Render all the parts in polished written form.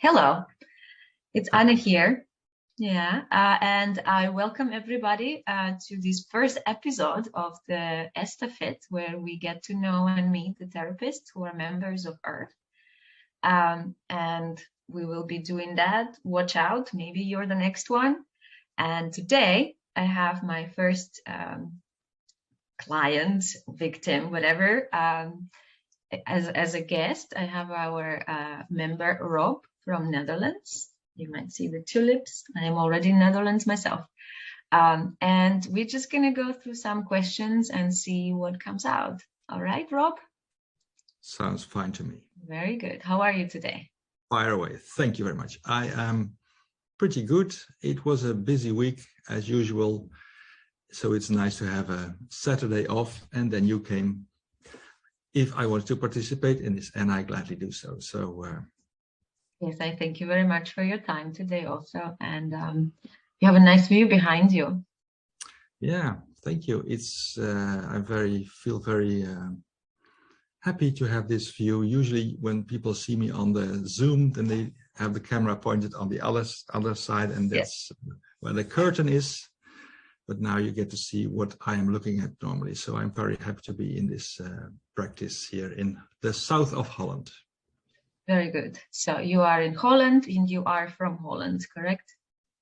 Hello, it's Anna here. Yeah, and I welcome everybody to this first episode of the Estafet, where we get to know and meet the therapists who are members of Aert. And we will be doing that. Watch out, maybe you're the next one. And today I have my first client, victim, whatever, as a guest. I have our member Rob from Netherlands. You might see the tulips. I am already in Netherlands myself. And we're just going to go through some questions and see what comes out. All right, Rob? Sounds fine to me. Very good. How are you today? Fire away. Thank you very much. I am pretty good. It was a busy week as usual. So it's nice to have a Saturday off, and then you came if I wanted to participate in this, and I gladly do so. Yes, I thank you very much for your time today also. And you have a nice view behind you. Yeah, thank you. It's I feel very happy to have this view. Usually when people see me on the Zoom, then they have the camera pointed on the other side, and that's where the curtain is. But now you get to see what I am looking at normally. So I'm very happy to be in this practice here in the south of Holland. Very good. So you are in Holland and you are from Holland, correct?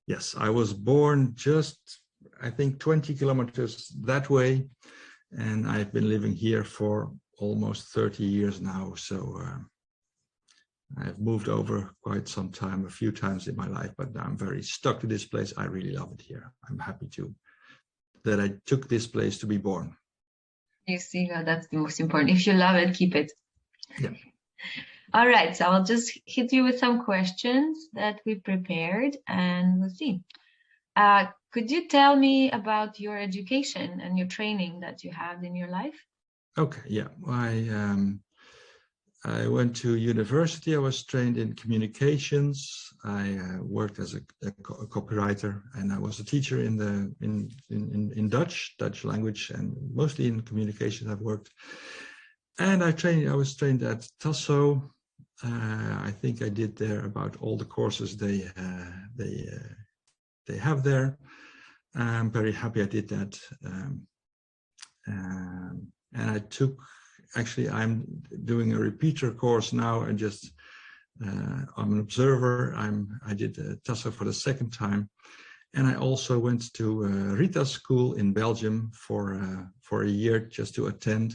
Yes, I was born just, I think, 20 kilometers that way. And I've been living here for almost 30 years now. So I've moved over quite some time, a few times in my life, but now I'm very stuck to this place. I really love it here. I'm happy that I took this place to be born. You see, that's the most important. If you love it, keep it. Yeah. All right, so I'll just hit you with some questions that we prepared and we'll see. Could you tell me about your education and your training that you had in your life? Okay, yeah. I went to university. I was trained in communications. I worked as a copywriter, and I was a teacher in Dutch language, and mostly in communications I've worked. And I was trained at Tasso. I think I did there about all the courses they have there. I'm very happy I did that. And I actually, I'm doing a repeater course now. I'm an observer. I did Tasso for the second time. And I also went to Rita School in Belgium for a year just to attend.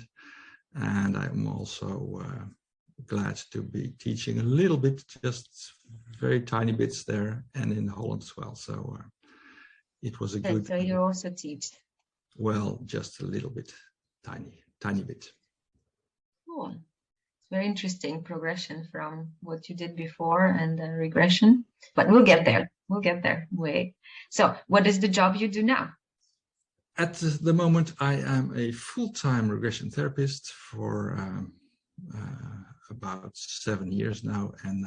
And I'm also glad to be teaching a little bit, just very tiny bits there, and in Holland as well. So it was a good. So you also teach? Well, just a little bit, tiny bit. Cool. It's very interesting progression from what you did before and the regression. But we'll get there. We'll get there. Wait. So what is the job you do now? At the moment, I am a full-time regression therapist for about 7 years now, and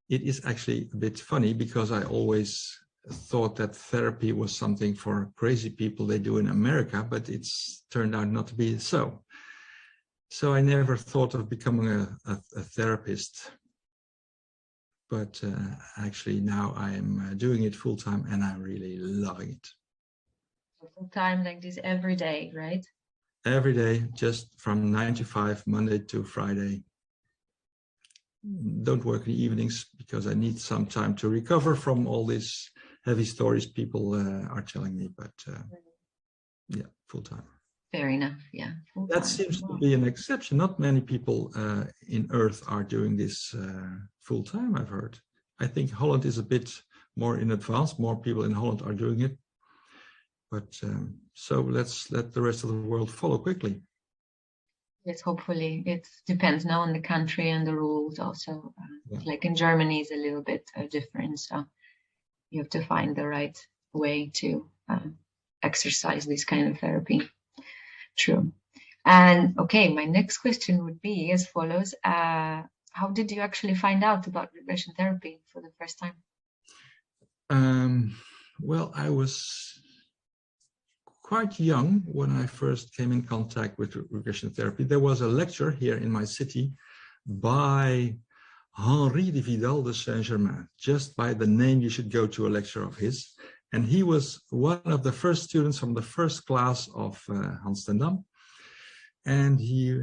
it is actually a bit funny because I always thought that therapy was something for crazy people they do in America, but it's turned out not to be so. So I never thought of becoming a therapist, but actually now I am doing it full-time, and I'm really loving it. Full time like this every day, right? Every day, just from 9 to 5, Monday to Friday. Don't work in the evenings because I need some time to recover from all these heavy stories people are telling me. But yeah, full time. Fair enough. Yeah. That seems to be an exception. Not many people in Earth are doing this full time, I've heard. I think Holland is a bit more in advance. More people in Holland are doing it. But so let's let the rest of the world follow quickly. Yes, hopefully. It depends now on the country and the rules also. Like in Germany is a little bit different. So you have to find the right way to exercise this kind of therapy. True. And okay, my next question would be as follows. How did you actually find out about regression therapy for the first time? Well, I was quite young when I first came in contact with regression therapy. There was a lecture here in my city by Henri de Vidal de Saint-Germain. Just by the name, you should go to a lecture of his. And he was one of the first students from the first class of Hans ten Dam. And he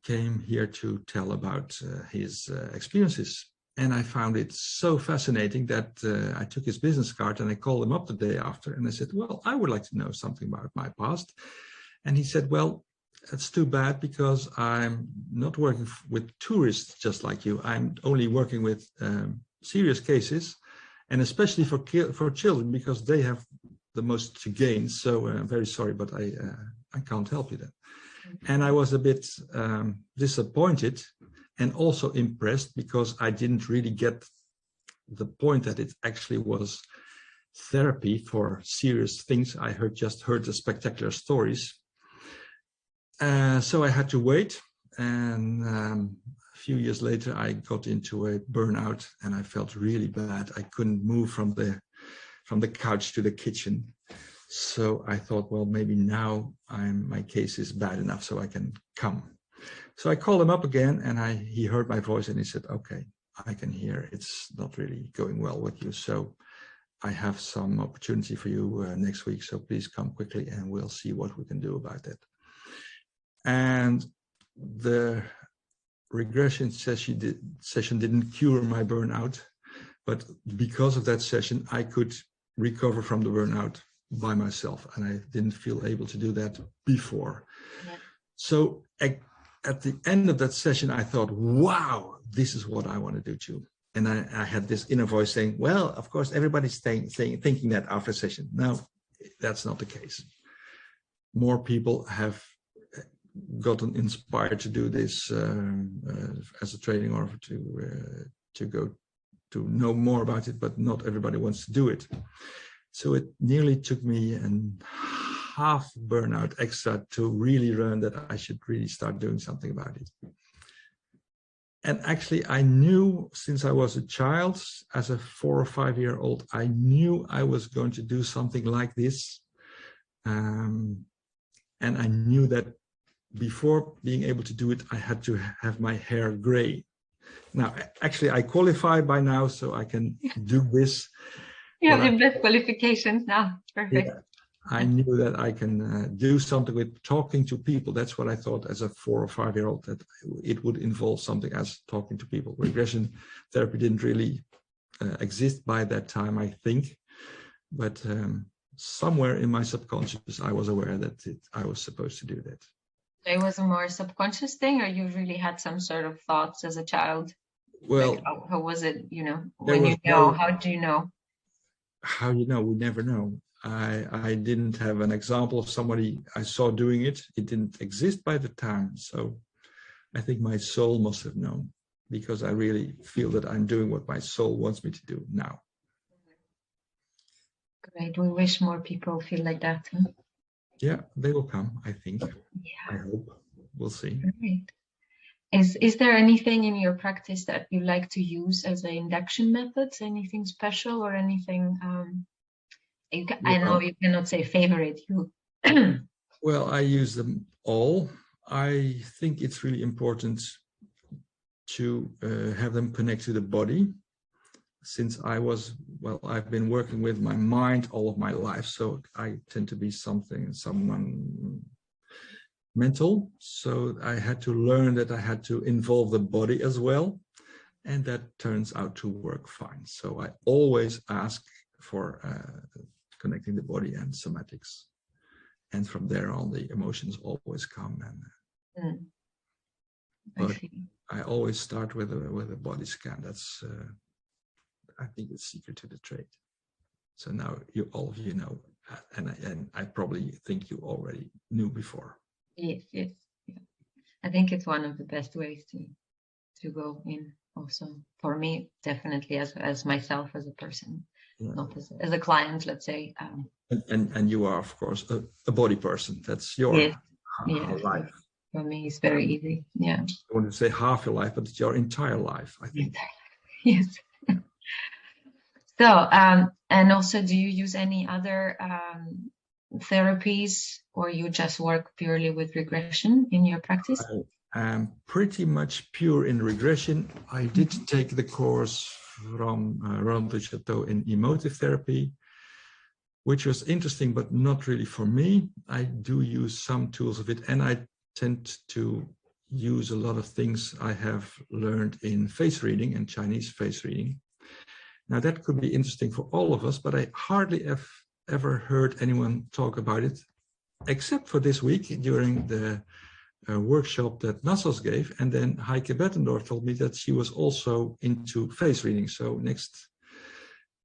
came here to tell about his experiences. And I found it so fascinating that I took his business card and I called him up the day after. And I said, well, I would like to know something about my past. And he said, well, that's too bad because I'm not working with tourists just like you. I'm only working with serious cases, and especially for children because they have the most to gain. So I'm very sorry, but I can't help you then. And I was a bit disappointed and also impressed because I didn't really get the point that it actually was therapy for serious things. I just heard the spectacular stories. So I had to wait, and a few years later I got into a burnout and I felt really bad. I couldn't move from the couch to the kitchen. So I thought, well, maybe now my case is bad enough so I can come. So I called him up again, and he heard my voice and he said, okay, I can hear it's not really going well with you. So I have some opportunity for you next week. So please come quickly and we'll see what we can do about it. And the regression session didn't cure my burnout, but because of that session, I could recover from the burnout by myself, and I didn't feel able to do that before. Yeah. So at the end of that session, I thought, wow, this is what I want to do too. And I had this inner voice saying, well, of course, everybody's thinking that after a session. No, that's not the case. More people have gotten inspired to do this as a training or to go to know more about it, but not everybody wants to do it. So it nearly took me a half burnout extra to really learn that I should really start doing something about it. And actually, I knew since I was a child, as a 4 or 5 year old, I knew I was going to do something like this. And I knew that before being able to do it, I had to have my hair gray. Now, actually, I qualify by now, so I can do this. You have the best qualifications now. Perfect. Yeah, I knew that I can do something with talking to people. That's what I thought as a 4 or 5 year old, that it would involve something as talking to people. Regression therapy didn't really exist by that time, I think. But somewhere in my subconscious, I was aware that I was supposed to do that. It was a more subconscious thing, or you really had some sort of thoughts as a child? Well, like how was it, when you know, how do you know? How you know? We never know. I didn't have an example of somebody I saw doing it. It didn't exist by the time. So I think my soul must have known, because I really feel that I'm doing what my soul wants me to do now. Great. We wish more people feel like that. Huh? Yeah, they will come, I think. Yeah. I hope. We'll see. Great. Is there anything in your practice that you like to use as an induction methods? Anything special or anything? I know you cannot say favorite. Well, I use them all. I think it's really important to have them connect to the body. Since I've been working with my mind all of my life, so I tend to be someone mental. So I had to learn that I had to involve the body as well, and that turns out to work fine. So I always ask for connecting the body and somatics, and from there on, the emotions always come. And but I always start with a body scan. That's I think it's secret to the trade. So now all of you know, and I probably think you already knew before. Yes. Yeah. I think it's one of the best ways to go in. Also, for me, definitely as myself as a person, not as a client, let's say. And you are, of course, a body person. That's your life. For me, it's very easy. Yeah. I want to say half your life, but it's your entire life, I think. Yes. So, and also, do you use any other therapies, or you just work purely with regression in your practice? pretty much pure in regression. I did take the course from Roland de Chateau in emotive therapy, which was interesting, but not really for me. I do use some tools of it, and I tend to use a lot of things I have learned in face reading and Chinese face reading. Now that could be interesting for all of us, but I hardly have ever heard anyone talk about it, except for this week during the workshop that Nassos gave. And then Heike Bettendorf told me that she was also into face reading. So next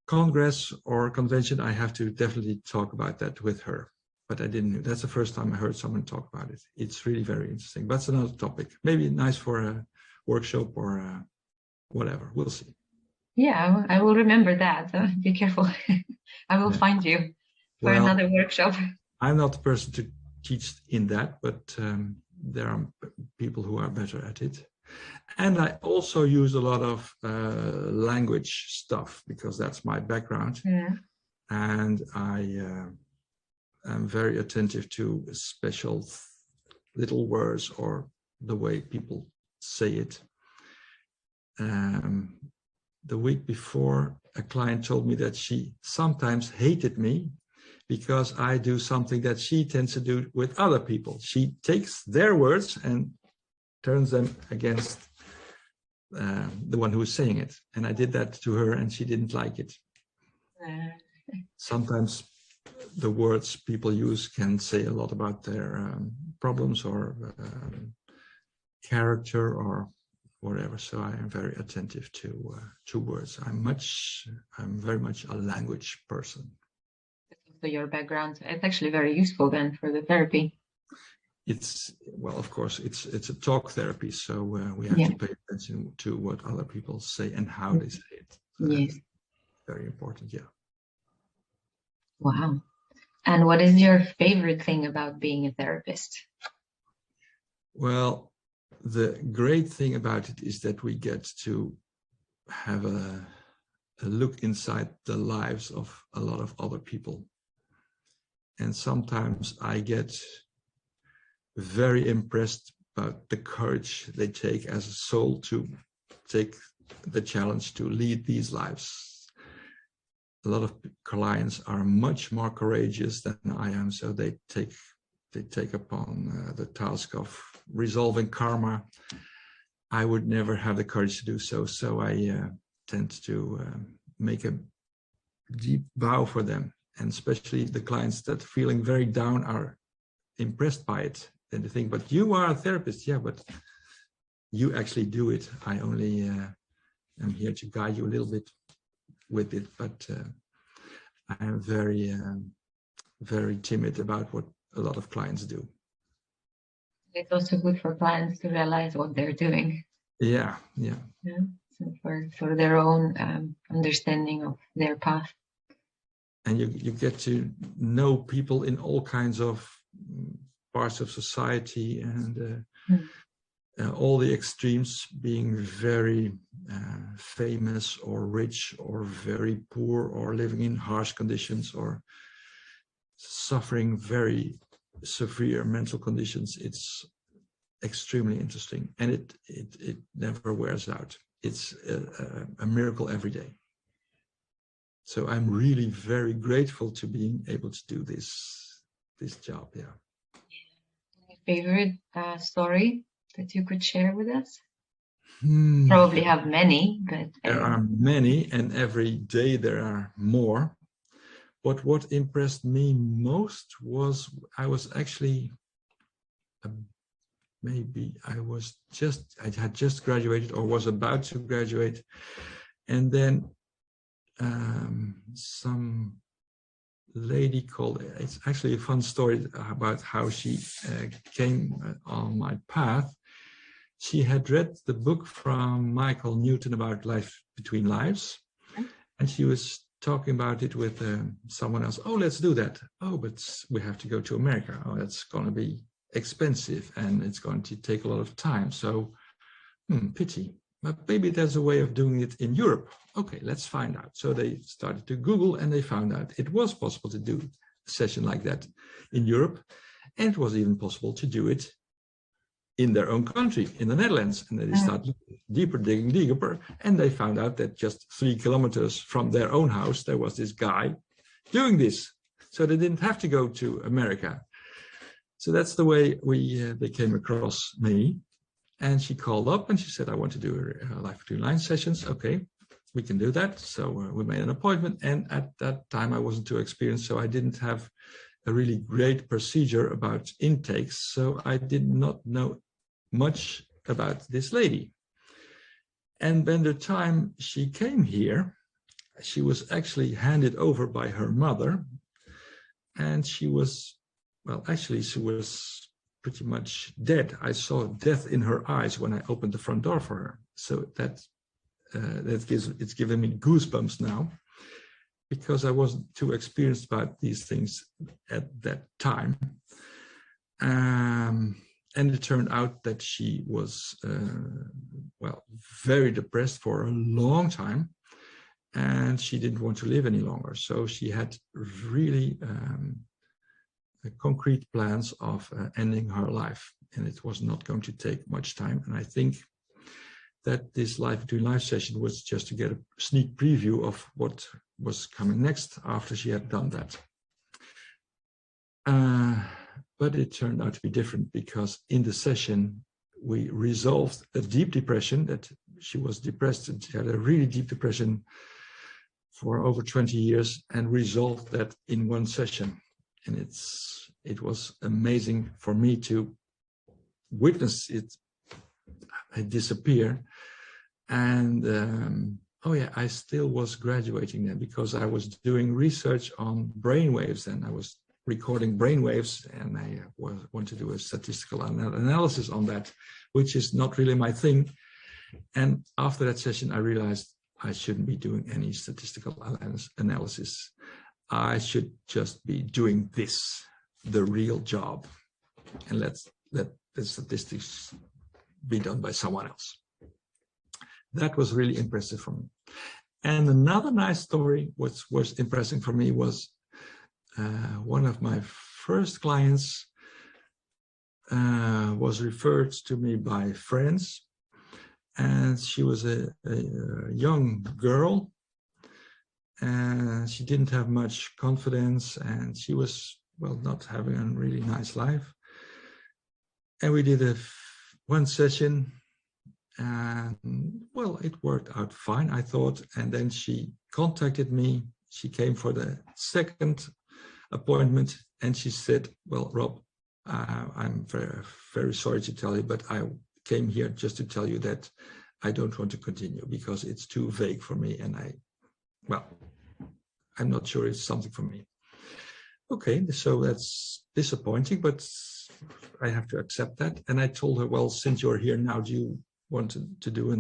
Congress or convention, I have to definitely talk about that with her. But I didn't know. That's the first time I heard someone talk about it. It's really very interesting. But it's another topic. Maybe nice for a workshop or whatever. We'll see. Yeah, I will remember that. Be careful. I will find you for another workshop. I'm not the person to teach in that, but there are people who are better at it. And I also use a lot of language stuff because that's my background. Yeah. And I am very attentive to special little words or the way people say it. The week before, a client told me that she sometimes hated me because I do something that she tends to do with other people. She takes their words and turns them against the one who is saying it. And I did that to her and she didn't like it. Sometimes the words people use can say a lot about their problems or character or whatever. So I am very attentive to words. I'm very much a language person. So your background, it's actually very useful then for the therapy. It's, well, of course, it's a talk therapy, so we have to pay attention to what other people say and how they say it. So yes. Very important, yeah. Wow. And what is your favorite thing about being a therapist? Well, the great thing about it is that we get to have a look inside the lives of a lot of other people. And sometimes I get very impressed about the courage they take as a soul to take the challenge to lead these lives. A lot of clients are much more courageous than I am, so they take upon the task of resolving karma. I would never have the courage to do so, so I tend to make a deep bow for them, and especially the clients that feeling very down are impressed by it. And they think, but you are a therapist. Yeah, but you actually do it. I only am here to guide you a little bit with it, but I am very, very timid about what a lot of clients do. It's also good for clients to realize what they're doing. Yeah. So for their own understanding of their path. And you get to know people in all kinds of parts of society, and all the extremes, being very famous or rich or very poor or living in harsh conditions or suffering very severe mental conditions. It's extremely interesting, and it never wears out. It's a miracle every day. So I'm really very grateful to being able to do this job. Yeah. Favorite story that you could share with us? Probably have many, but there are many, and every day there are more. But what impressed me most was I was actually I had just graduated or was about to graduate, and then some lady called, it's actually a fun story about how she came on my path. She had read the book from Michael Newton about life between lives, and she was talking about it with someone else. Oh, let's do that. Oh, but we have to go to America. Oh, that's going to be expensive and it's going to take a lot of time. So, pity. But maybe there's a way of doing it in Europe. Okay, let's find out. So they started to Google and they found out it was possible to do a session like that in Europe. And it was even possible to do it in their own country, in the Netherlands. And then they start digging deeper, and they found out that just 3 kilometers from their own house, there was this guy doing this. So they didn't have to go to America. So that's the way they came across me. And she called up and she said, I want to do a life between lines sessions. Okay, we can do that. So we made an appointment. And at that time, I wasn't too experienced, so I didn't have a really great procedure about intakes. So I did not know much about this lady. And when the time she came here, she was actually handed over by her mother. And she was, well, actually, she was pretty much dead. I saw death in her eyes when I opened the front door for her. So it's giving me goosebumps now, because I wasn't too experienced about these things at that time. And it turned out that she was, well, very depressed for a long time, and she didn't want to live any longer. So she had really concrete plans of ending her life, and it was not going to take much time. And I think that this life between life session was just to get a sneak preview of what was coming next after she had done that. But it turned out to be different, because in the session we resolved a deep depression, that she was depressed, and she had a really deep depression for over 20 years, and resolved that in one session. And it was amazing for me to witness it disappear. And oh yeah, I still was graduating then, because I was doing research on brainwaves, and I was recording brainwaves, and I want to do a statistical analysis on that, which is not really my thing. And after that session, I realized I shouldn't be doing any statistical analysis. I should just be doing this, the real job, and let the statistics be done by someone else. That was really impressive for me. And another nice story, what was impressive for me, was one of my first clients was referred to me by friends, and she was a young girl, and she didn't have much confidence, and she was, well, not having a really nice life. And we did one session, and well, it worked out fine, I thought. And then she contacted me. She came for the second appointment, and she said, well, Rob, I'm very, very sorry to tell you, but I came here just to tell you that I don't want to continue, because it's too vague for me, and I'm not sure it's something for me. Okay, so that's disappointing, but I have to accept that. And I told her, well, since you're here now, do you want to do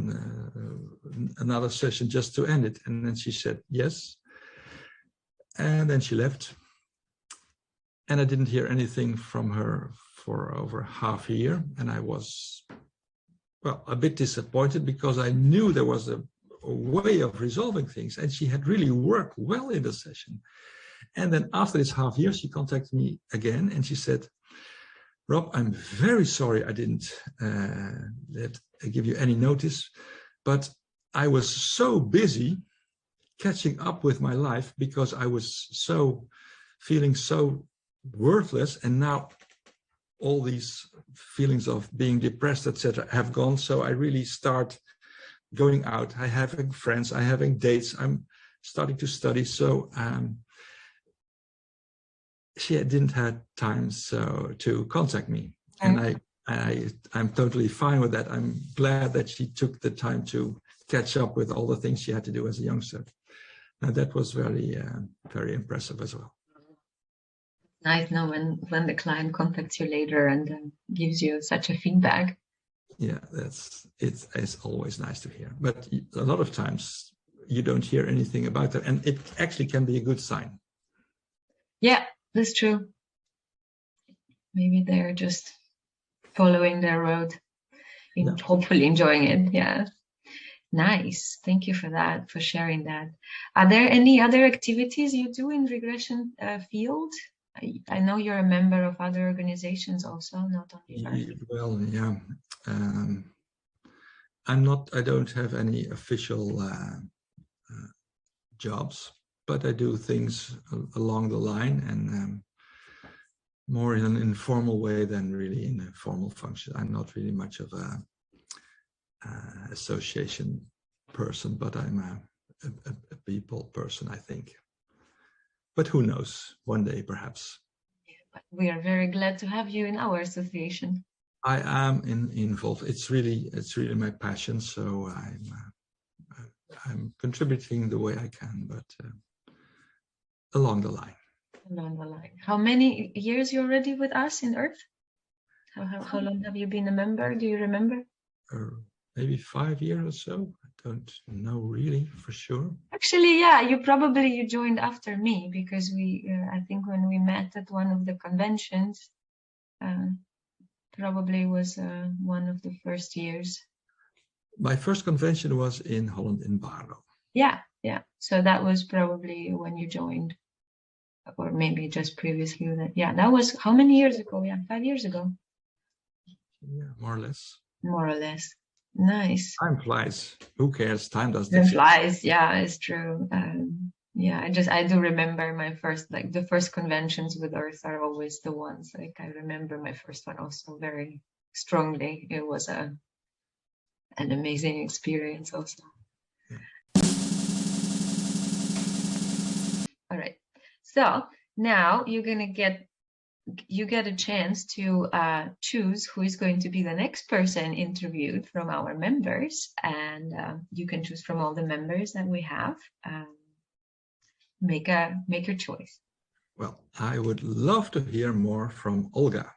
another session just to end it? And then she said yes. And then she left. And I didn't hear anything from her for over half a year. And I was, well, a bit disappointed, because I knew there was a way of resolving things, and she had really worked well in the session. And then after this half year, she contacted me again, and she said, Rob, I'm very sorry I didn't give you any notice, but I was so busy catching up with my life, because I was feeling so worthless, and now all these feelings of being depressed, etc., have gone. So I really start going out. I'm having friends, I'm having dates, I'm starting to study. So she didn't have time to contact me. And I'm totally fine with that. I'm glad that she took the time to catch up with all the things she had to do as a youngster. And that was very, very impressive as well. Nice now when the client contacts you later and gives you such a feedback. Yeah, it's always nice to hear. But a lot of times you don't hear anything about that, and it actually can be a good sign. Yeah, that's true. Maybe they're just following their road, hopefully enjoying it. Yeah. Nice. Thank you for that, for sharing that. Are there any other activities you do in regression field? I know you're a member of other organizations also, not only Earth. Well, yeah. I don't have any official jobs, but I do things along the line and more in an informal way than really in a formal function. I'm not really much of a association person, but I'm a people person, I think. But who knows? One day, perhaps. Yeah, but we are very glad to have you in our association. I am involved. It's really my passion. So I'm contributing the way I can, but along the line. Along the line. How many years you already with us in Earth? How long have you been a member? Do you remember? Maybe 5 years or so. I don't know really for sure. Actually, yeah, you joined after me because I think when we met at one of the conventions, probably was one of the first years. My first convention was in Holland in Barlo. Yeah. So that was probably when you joined, or maybe just previously. That was how many years ago? Yeah, 5 years ago. Yeah, more or less. More or less. Nice. Time flies. Who cares? Time doesn't. Time flies. Yeah, it's true. I do remember my first, the first conventions with Earth are always the ones. Like I remember my first one also very strongly. It was an amazing experience also. Yeah. All right. So now you get a chance to choose who is going to be the next person interviewed from our members, and you can choose from all the members that we have. Make your choice. Well, I would love to hear more from Olga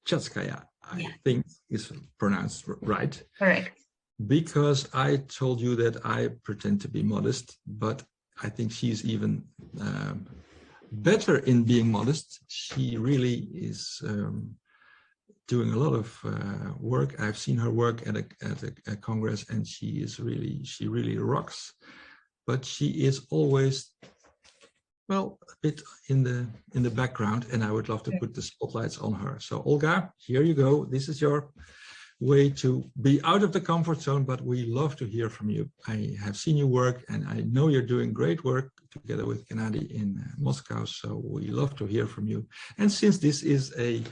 Chatskaya. I think is pronounced right. Correct. Because I told you that I pretend to be modest, but I think she's even better in being modest. She really is doing a lot of work. I've seen her work at a congress, and she really rocks. But she is always, well, a bit in the background, and I would love to put the spotlights on her. So Olga, here you go. This is your way to be out of the comfort zone, but we love to hear from you. I have seen you work, and I know you're doing great work together with Gennady in Moscow, so we love to hear from you. And since this is a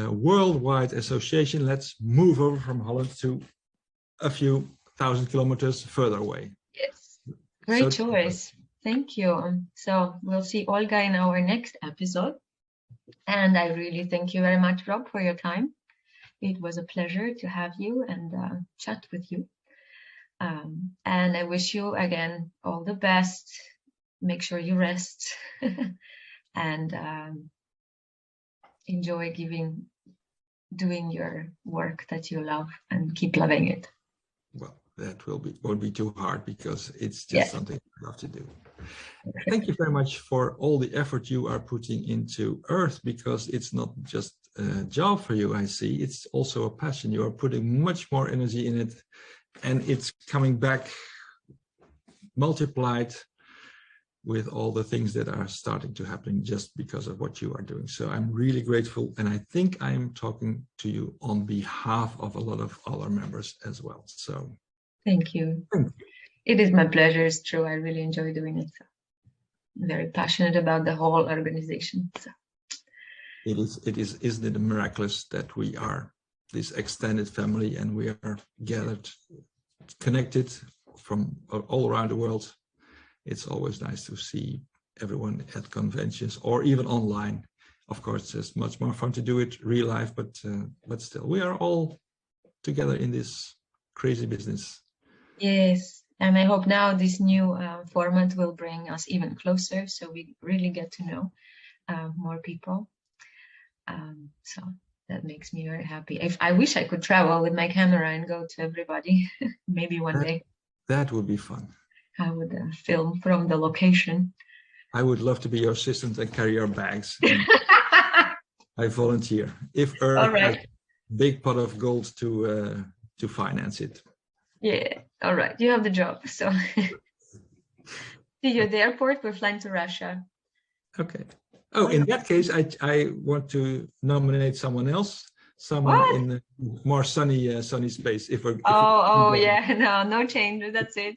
worldwide association, let's move over from Holland to a few thousand kilometers further away. Yes, great choice. Thank you. So we'll see Olga in our next episode. And I really thank you very much, Rob, for your time. It was a pleasure to have you and chat with you. And I wish you, again, all the best. Make sure you rest and enjoy doing your work that you love, and keep loving it. Well, that won't be too hard, because it's just something I love to do. Thank you very much for all the effort you are putting into Earth, because it's not just a job for you, I see. It's also a passion. You are putting much more energy in it, and it's coming back multiplied with all the things that are starting to happen just because of what you are doing. So I'm really grateful, and I think I'm talking to you on behalf of a lot of other members as well. So thank you. It is my pleasure. It's true. I really enjoy doing it. So I'm very passionate about the whole organization. So. Isn't it miraculous that we are this extended family, and we are gathered, connected from all around the world. It's always nice to see everyone at conventions or even online. Of course, it's much more fun to do it real life, but still, we are all together in this crazy business. Yes, and I hope now this new format will bring us even closer, so we really get to know more people. So that makes me very happy. I wish I could travel with my camera and go to everybody. Maybe one day. That would be fun. I would film from the location. I would love to be your assistant and carry your bags. I volunteer. If Earth has a big pot of gold to finance it. Yeah, all right. You have the job. So see you at the airport. We're flying to Russia. Okay. Oh, in that case, I want to nominate someone else, someone What? in a more sunny space. Oh, yeah, no change. That's it.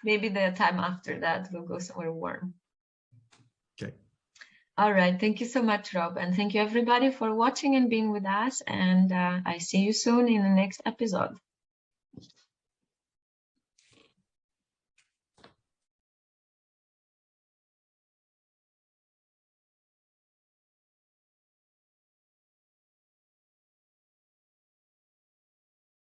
Maybe the time after that we'll go somewhere warm. Okay. All right. Thank you so much, Rob. And thank you everybody for watching and being with us. And I see you soon in the next episode.